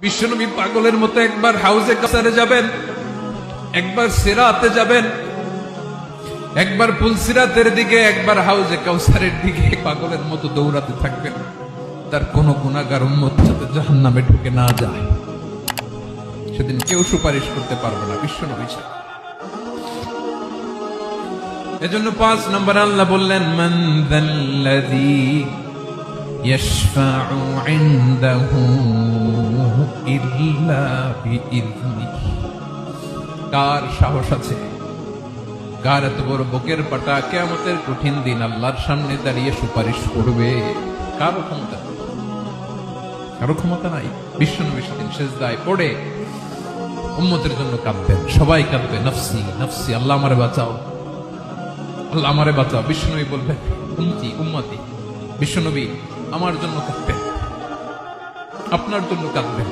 বিশ্বনবী পাগলের মতো একবার হাউজে কাসারে যাবেন, একবার সিরাতে যাবেন, একবার পুলসিরাতের দিকে, একবার হাউজে কাউসারের দিকে পাগলের মতো দৌড়াতে থাকবেন। তার কোন গুনাহগার উম্মত যাতে জাহান্নামে ঢুকে না যায়, সেদিন কেউ সুপারিশ করতে পারবে না বিশ্বনবী ছাড়া। এজন্য ৫ নম্বর আল্লাহ বললেন, মান যাল্লাযী ইয়াশফাউ ইনদাহু ইল্লা বিইযনিহি। কার সাহস আছে, কার এত বড় বুকের পাটা কিয়ামতের কঠিন দিন আল্লাহর সামনে দাঁড়িয়ে সুপারিশ করবে? কারো ক্ষমতা নাই। বিশ্বনবী সেদিন সিজদায় পড়ে উম্মতের জন্য কাঁদবেন, সবাই কাঁদবে, নফসি নফসি, আল্লাহ আমারে বাঁচাও, আল্লাহ আমারে বাঁচাও। বিশ্বনবী বলবেন, উম্মতি। বিশ্বনবী আমার জন্য কাঁদবেন, আপনার জন্য কাঁদবেন।